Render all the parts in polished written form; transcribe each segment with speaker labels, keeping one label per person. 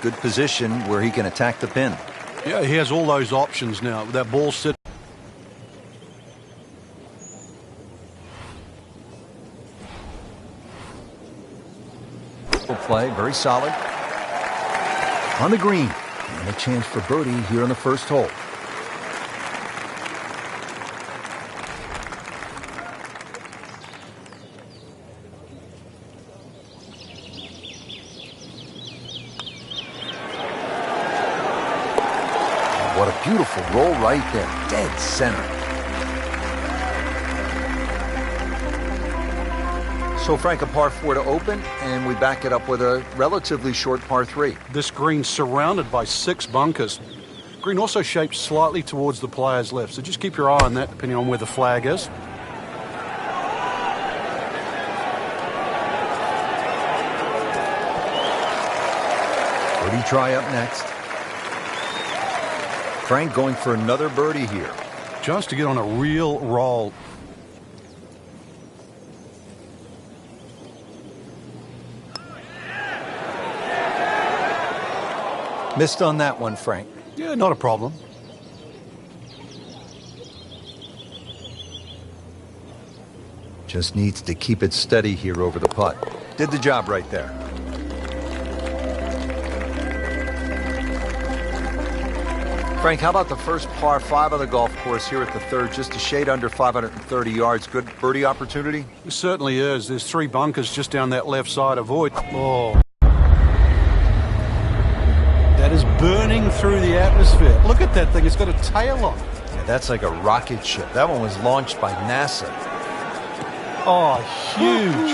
Speaker 1: Good position where he can attack the pin.
Speaker 2: Yeah, he has all those options now. That ball sit.
Speaker 1: Play, very solid. On the green. And a chance for birdie here on the first hole. What a beautiful roll right there. Dead center. So, Frank, a par 4 to open, and we back it up with a relatively short par 3.
Speaker 2: This green's surrounded by 6 bunkers. Green also shaped slightly towards the player's left, so just keep your eye on that depending on where the flag is.
Speaker 1: Birdie try up next. Frank going for another birdie here.
Speaker 2: Just to get on a real roll.
Speaker 1: Missed on that one, Frank.
Speaker 2: Yeah, not a problem.
Speaker 1: Just needs to keep it steady here over the putt. Did the job right there. Frank, how about the first par 5 of the golf course here at the third? Just a shade under 530 yards. Good birdie opportunity?
Speaker 2: It certainly is. There's 3 bunkers just down that left side. Avoid. Oh. That is burning through the atmosphere. Look at that thing. It's got a tail on it.
Speaker 1: Yeah, that's like a rocket ship. That one was launched by NASA.
Speaker 2: Oh, huge.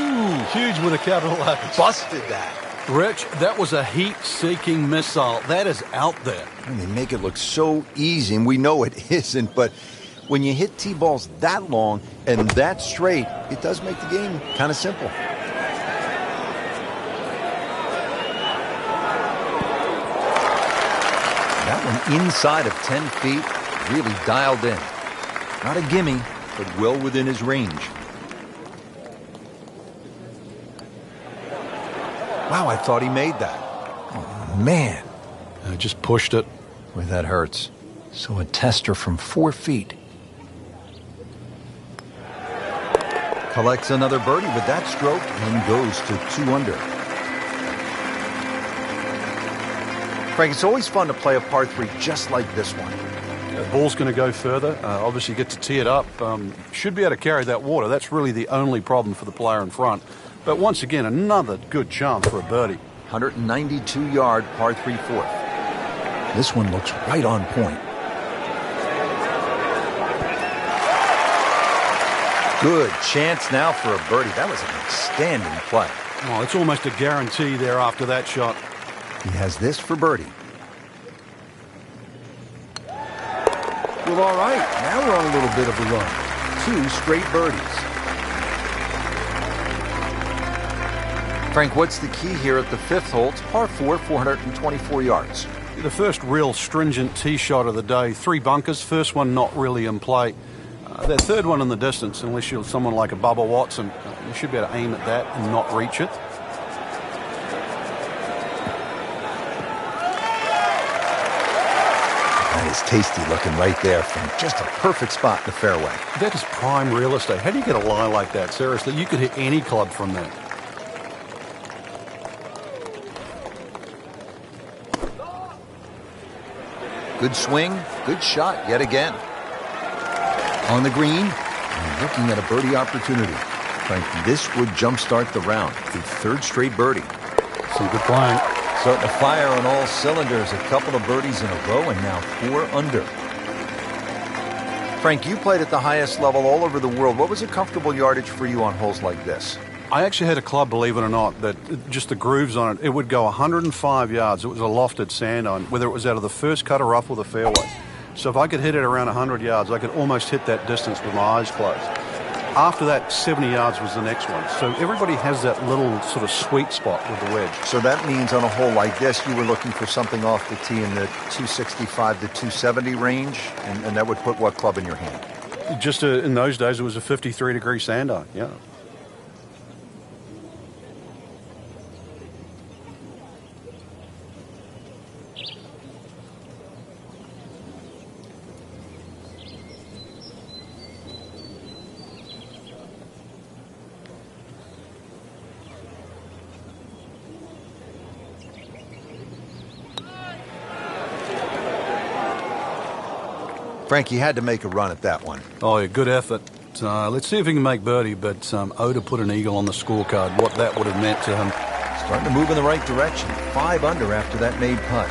Speaker 2: Huge with a capital H.
Speaker 1: Busted that.
Speaker 2: Rich, that was a heat-seeking missile. That is out there.
Speaker 1: And they make it look so easy, and we know it isn't, but when you hit T-balls that long and that straight, it does make the game kind of simple. That one inside of 10 feet, really dialed in. Not a gimme, but well within his range. Wow, I thought he made that. Oh, man.
Speaker 2: I just pushed it.
Speaker 1: Boy, that hurts. So a tester from 4 feet. Collects another birdie with that stroke and goes to 2 under. Frank, it's always fun to play a par 3 just like this one.
Speaker 2: The ball's going to go further. Obviously, you get to tee it up. Should be able to carry that water. That's really the only problem for the player in front. But once again, another good chance for a birdie.
Speaker 1: 192-yard par 3 fourth. This one looks right on point. Good chance now for a birdie. That was an outstanding play.
Speaker 2: Oh, it's almost a guarantee there after that shot.
Speaker 1: He has this for birdie. Well, all right. Now we're on a little bit of a run. 2 straight birdies. Frank, what's the key here at the 5th hole? It's par 4, 424 yards.
Speaker 2: The first real stringent tee shot of the day. 3 bunkers. First one not really in play. That third one in the distance, unless you're someone like a Bubba Watson, you should be able to aim at that and not reach it.
Speaker 1: That is tasty looking right there from just a perfect spot in the fairway.
Speaker 2: That is prime real estate. How do you get a lie like that? Seriously, you could hit any club from that.
Speaker 1: Good swing, good shot yet again. On the green, and looking at a birdie opportunity. Frank, this would jumpstart the round. The 3rd straight birdie.
Speaker 2: Some good playing.
Speaker 1: Starting to fire on all cylinders. A couple of birdies in a row and now 4 under. Frank, you played at the highest level all over the world. What was a comfortable yardage for you on holes like this?
Speaker 2: I actually had a club, believe it or not, that just the grooves on it, it would go 105 yards. It was a lofted sand iron, whether it was out of the first cut or rough or the fairway. So if I could hit it around 100 yards, I could almost hit that distance with my eyes closed. After that, 70 yards was the next one. So everybody has that little sort of sweet spot with the wedge.
Speaker 1: So that means on a hole like this, you were looking for something off the tee in the 265 to 270 range, and that would put what club in your hand?
Speaker 2: Just in those days, it was a 53-degree sand iron, yeah.
Speaker 1: Frank, he had to make a run at that one.
Speaker 2: Oh, yeah, good effort. Let's see if he can make birdie, but to put an eagle on the scorecard, what that would have meant to him.
Speaker 1: Starting to move in the right direction. 5 under after that made putt.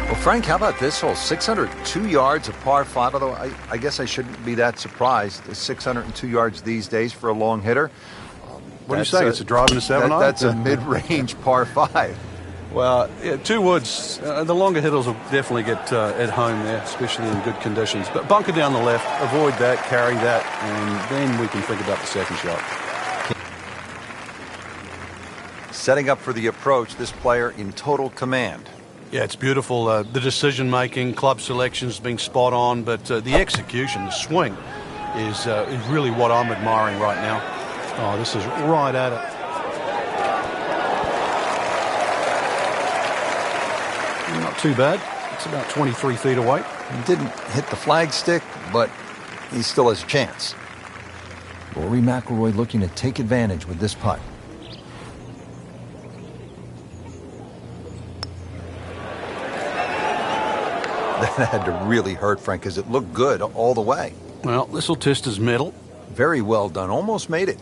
Speaker 1: Well, Frank, how about this hole? 602 yards, a par 5, although I guess I shouldn't be that surprised. 602 yards these days for a long hitter.
Speaker 2: What do you say? It's a drive and a 7-iron?
Speaker 1: That's a mid-range par 5.
Speaker 2: Well, yeah, 2 woods. The longer hitters will definitely get at home there, especially in good conditions. But bunker down the left, avoid that, carry that, and then we can think about the second shot.
Speaker 1: Setting up for the approach, this player in total command.
Speaker 2: Yeah, it's beautiful. The decision-making, club selection's been spot on, but the execution, the swing, is really what I'm admiring right now. Oh, this is right at it. Not too bad. It's about 23 feet away.
Speaker 1: He didn't hit the flagstick, but he still has a chance. Rory McIlroy looking to take advantage with this putt. That had to really hurt, Frank, because it looked good all the way.
Speaker 2: Well, this will test his mettle.
Speaker 1: Very well done. Almost made it.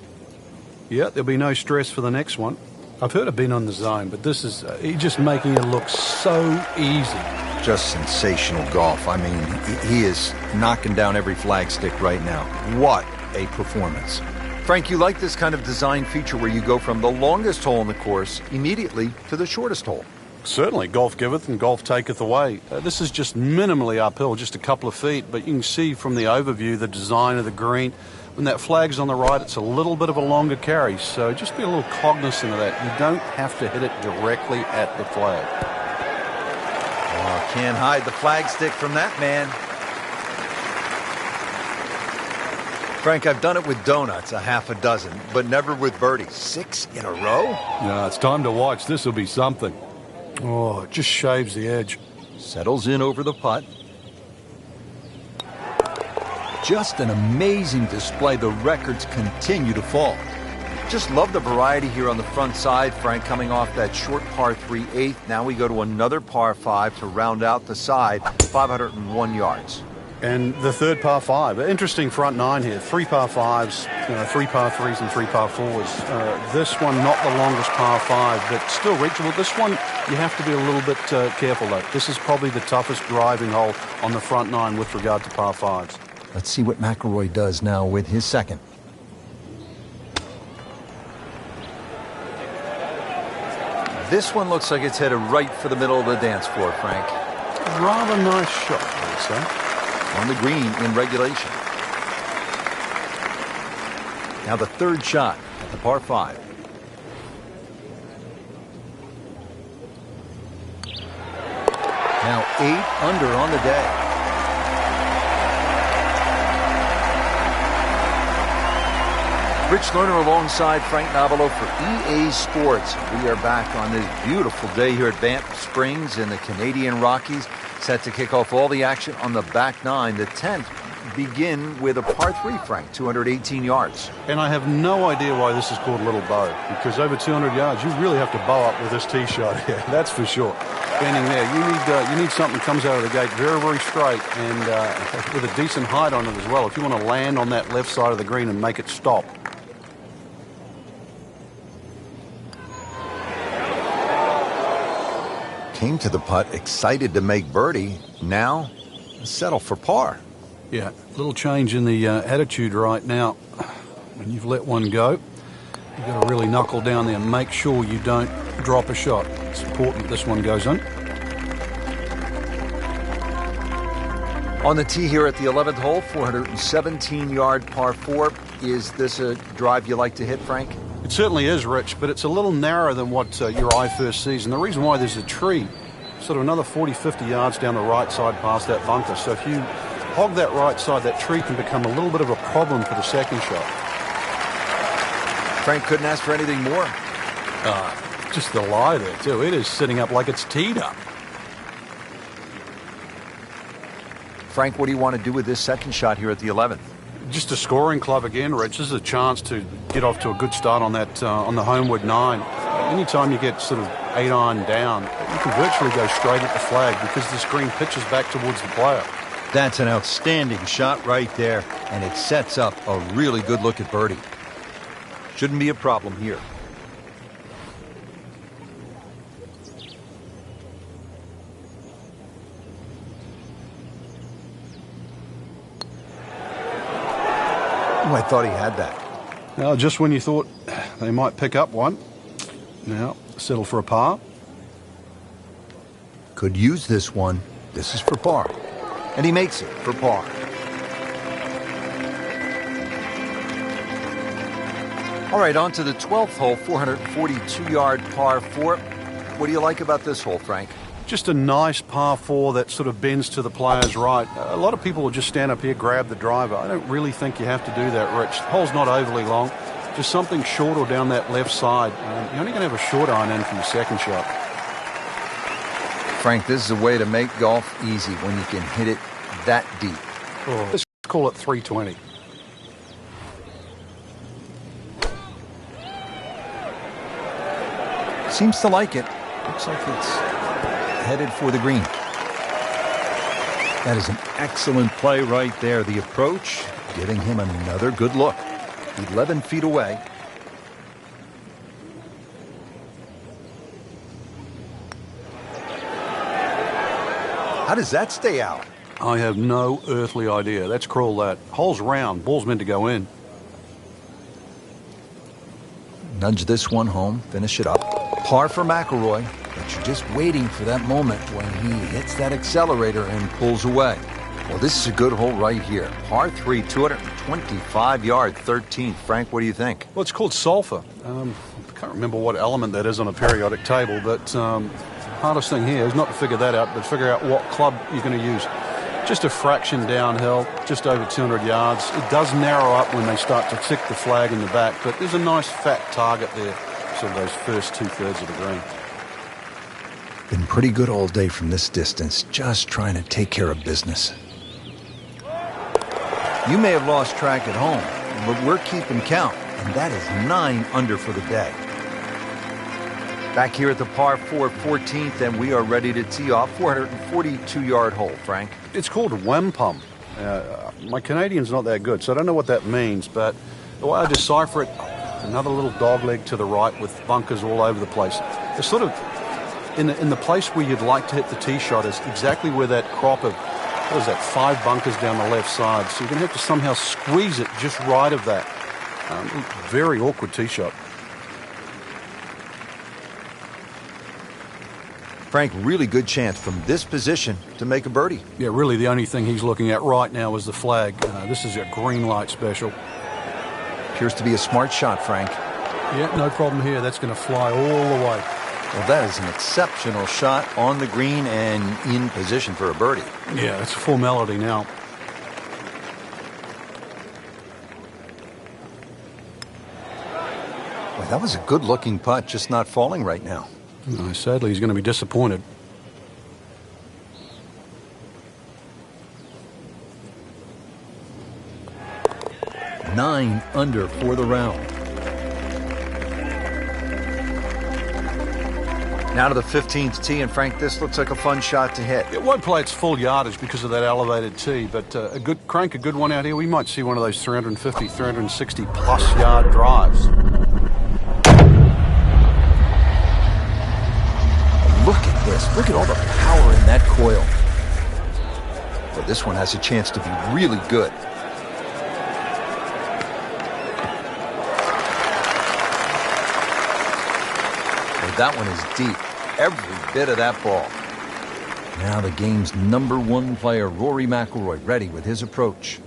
Speaker 2: Yeah, there'll be no stress for the next one. I've heard of being on the zone, but this is he's just making it look so easy.
Speaker 1: Just sensational golf. I mean, he is knocking down every flagstick right now. What a performance. Frank, you like this kind of design feature where you go from the longest hole in the course immediately to the shortest hole.
Speaker 2: Certainly, golf giveth and golf taketh away. This is just minimally uphill, just a couple of feet, but you can see from the overview the design of the green. When that flag's on the right, it's a little bit of a longer carry, so just be a little cognizant of that. You don't have to hit it directly at the flag.
Speaker 1: Oh, can't hide the flagstick from that man. Frank, I've done it with donuts, a half a dozen, but never with birdie. 6 in a row?
Speaker 2: Yeah, it's time to watch. This will be something. Oh, it just shaves the edge.
Speaker 1: Settles in over the putt. Just an amazing display. The records continue to fall. Just love the variety here on the front side. Frank coming off that short par 3/8. Now we go to another par 5 to round out the side. 501 yards.
Speaker 2: And the third par 5. Interesting front 9 here. 3 par 5s, 3 par 3s, and 3 par 4s. This one not the longest par 5, but still reachable. This one you have to be a little bit careful though. This is probably the toughest driving hole on the front 9 with regard to par 5s.
Speaker 1: Let's see what McIlroy does now with his second. This one looks like it's headed right for the middle of the dance floor, Frank.
Speaker 2: Rather nice shot, I would say.
Speaker 1: On the green in regulation. Now the third shot at the par 5. Now 8 under on the day. Rich Lerner alongside Frank Nobilo for EA Sports. We are back on this beautiful day here at Banff Springs in the Canadian Rockies. Set to kick off all the action on the back 9. The 10th begin with a par 3, Frank, 218 yards.
Speaker 2: And I have no idea why this is called Little Bow, because over 200 yards, you really have to bow up with this tee shot here. That's for sure. Standing there, you need something that comes out of the gate very, very straight and with a decent height on it as well. If you want to land on that left side of the green and make it stop.
Speaker 1: Came to the putt, excited to make birdie. Now, settle for par.
Speaker 2: Yeah, little change in the attitude right now. When you've let one go, you've got to really knuckle down there and make sure you don't drop a shot. It's important this one goes in.
Speaker 1: On the tee here at the 11th hole, 417-yard par 4. Is this a drive you like to hit, Frank?
Speaker 2: It certainly is, Rich, but it's a little narrower than what your eye first sees. And the reason why, there's a tree sort of another 40, 50 yards down the right side past that bunker. So if you hog that right side, that tree can become a little bit of a problem for the second shot.
Speaker 1: Frank couldn't ask for anything more.
Speaker 2: Just the lie there, too. It is sitting up like it's teed up.
Speaker 1: Frank, what do you want to do with this second shot here at the 11th?
Speaker 2: Just a scoring club again, Rich. This is a chance to get off to a good start on that on the homeward 9. anytime you get sort of 8-iron down, you can virtually go straight at the flag because this green pitches back towards the player.
Speaker 1: That's an outstanding shot right there, and it sets up a really good look at birdie. Shouldn't be a problem here. Oh, I thought he had that.
Speaker 2: Now, just when you thought they might pick up one, now settle for a par.
Speaker 1: Could use this one. This is for par. And he makes it for par. All right, on to the 12th hole, 442-yard par 4. What do you like about this hole, Frank?
Speaker 2: Just a nice par 4 that sort of bends to the player's right. A lot of people will just stand up here, grab the driver. I don't really think you have to do that, Rich. The hole's not overly long. Just something short or down that left side. You're only going to have a short iron in for your second shot.
Speaker 1: Frank, this is a way to make golf easy when you can hit it that deep.
Speaker 2: Oh, let's call it 320.
Speaker 1: Seems to like it. Looks like it's headed for the green. That is an excellent play right there. The approach giving him another good look. 11 feet away. How does that stay out?
Speaker 2: I have no earthly idea. Let's crawl that. Hole's round. Ball's meant to go in.
Speaker 1: Nudge this one home. Finish it up. Par for McIlroy. But you're just waiting for that moment when he hits that accelerator and pulls away. Well, this is a good hole right here. Par 3, 225-yard 13th. Frank, what do you think?
Speaker 2: Well, it's called sulfur. I can't remember what element that is on a periodic table, but hardest thing here is not to figure that out, but figure out what club you're going to use. Just a fraction downhill, just over 200 yards. It does narrow up when they start to tick the flag in the back, but there's a nice fat target there, sort of those first two-thirds of the green.
Speaker 1: Been pretty good all day from this distance, just trying to take care of business. You may have lost track at home, but we're keeping count, and that is 9 under for the day. Back here at the par 4 14th, and we are ready to tee off. 442-yard hole, Frank.
Speaker 2: It's called wampum. My Canadian's not that good, so I don't know what that means, but the way I decipher it, another little dogleg to the right with bunkers all over the place. It's sort of in the place where you'd like to hit the tee shot is exactly where that crop of, what is that, 5 bunkers down the left side. So you're going to have to somehow squeeze it just right of that. Very awkward tee shot.
Speaker 1: Frank, really good chance from this position to make a birdie.
Speaker 2: Yeah, really the only thing he's looking at right now is the flag. This is a green light special.
Speaker 1: Appears to be a smart shot, Frank.
Speaker 2: Yeah, no problem here. That's going to fly all the way.
Speaker 1: Well, that is an exceptional shot on the green and in position for a birdie.
Speaker 2: Yeah, it's a formality now.
Speaker 1: Well, that was a good-looking putt, just not falling right now.
Speaker 2: No, sadly, he's going to be disappointed.
Speaker 1: Nine under for the round. Now to the 15th tee, and Frank, this looks like a fun shot to hit.
Speaker 2: It won't play its full yardage because of that elevated tee, but a good one out here. We might see one of those 350, 360-plus yard drives.
Speaker 1: Look at this. Look at all the power in that coil. Well, this one has a chance to be really good. Well, that one is deep. Every bit of that ball. Now the game's #1 player, Rory McIlroy, ready with his approach.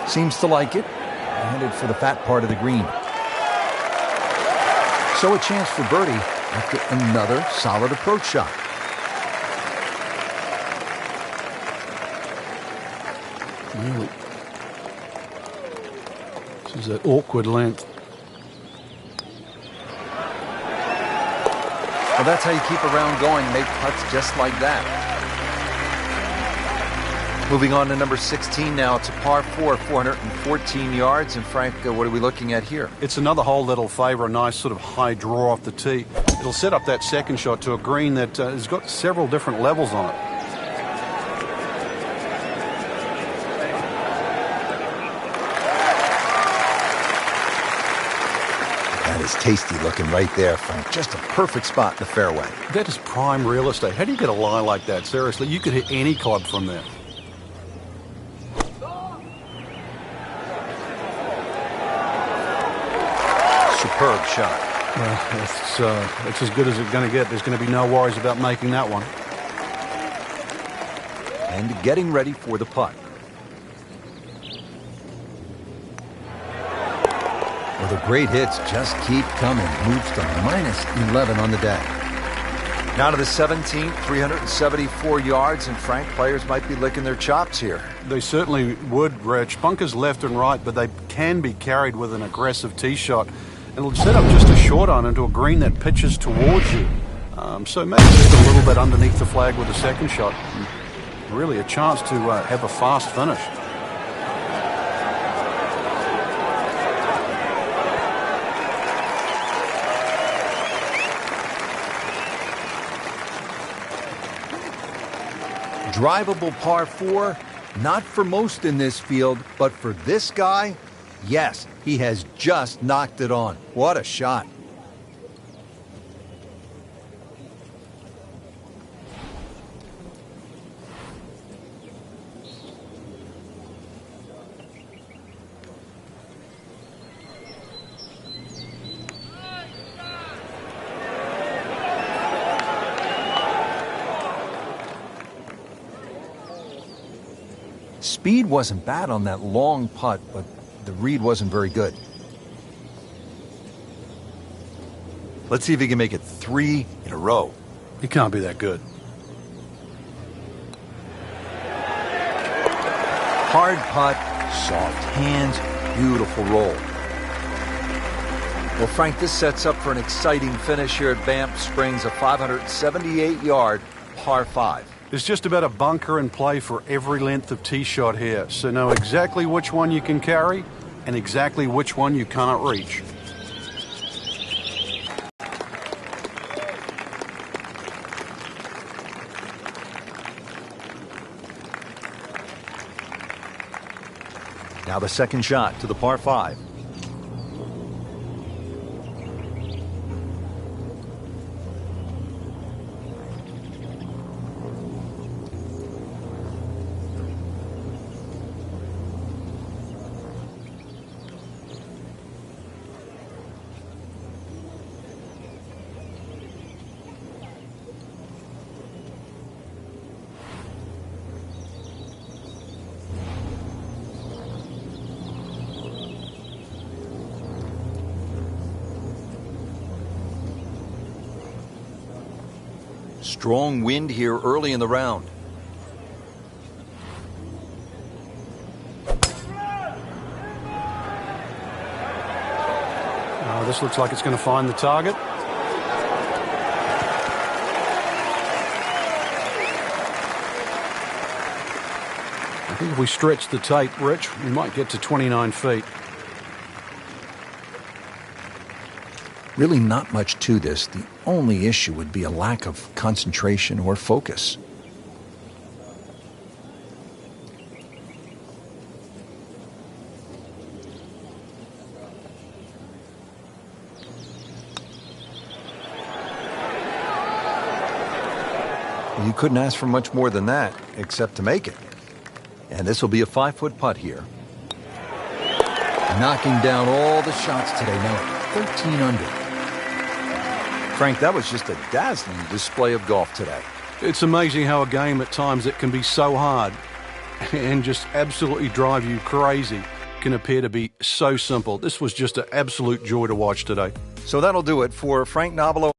Speaker 1: Seems to like it. Headed for the fat part of the green. So a chance for birdie after another solid approach shot.
Speaker 2: Really. This is that awkward length.
Speaker 1: Well, that's how you keep a round going. Make putts just like that. Moving on to number 16 now. It's a par 4, 414 yards. And Frank, what are we looking at here?
Speaker 2: It's another hole that'll favour a nice sort of high draw off the tee. It'll set up that second shot to a green that has got several different levels on it.
Speaker 1: That is tasty looking right there, Frank. Just a perfect spot in the fairway.
Speaker 2: That is prime real estate. How do you get a lie like that? Seriously, you could hit any club from there.
Speaker 1: Superb shot.
Speaker 2: Well, it's as good as it's going to get. There's going to be no worries about making that one.
Speaker 1: And getting ready for the putt. Well, the great hits just keep coming. Moves to -11 on the day. Now to the 17th, 374 yards, and Frank, players might be licking their chops here.
Speaker 2: They certainly would, Rich. Bunkers left and right, but they can be carried with an aggressive tee shot. It'll set up just a short iron into a green that pitches towards you. So maybe just a little bit underneath the flag with the second shot. Really a chance to have a fast finish.
Speaker 1: Drivable par 4, not for most in this field, but for this guy, yes, he has just knocked it on. What a shot. Speed wasn't bad on that long putt, but the read wasn't very good. Let's see if he can make it 3 in a row.
Speaker 2: He can't be that good.
Speaker 1: Hard putt, soft hands, beautiful roll. Well, Frank, this sets up for an exciting finish here at Banff Springs, a 578-yard par 5.
Speaker 2: There's just about a bunker in play for every length of tee shot here, so know exactly which one you can carry and exactly which one you cannot reach.
Speaker 1: Now the second shot to the par 5. Strong wind here early in the round.
Speaker 2: This looks like it's going to find the target. I think if we stretch the tape, Rich, we might get to 29 feet.
Speaker 1: Really not much to this. The only issue would be a lack of concentration or focus. You couldn't ask for much more than that, except to make it. And this will be a 5-foot putt here. Knocking down all the shots today, now 13 under. Frank, that was just a dazzling display of golf today.
Speaker 2: It's amazing how a game at times that can be so hard and just absolutely drive you crazy can appear to be so simple. This was just an absolute joy to watch today.
Speaker 1: So that'll do it for Frank Nobilo.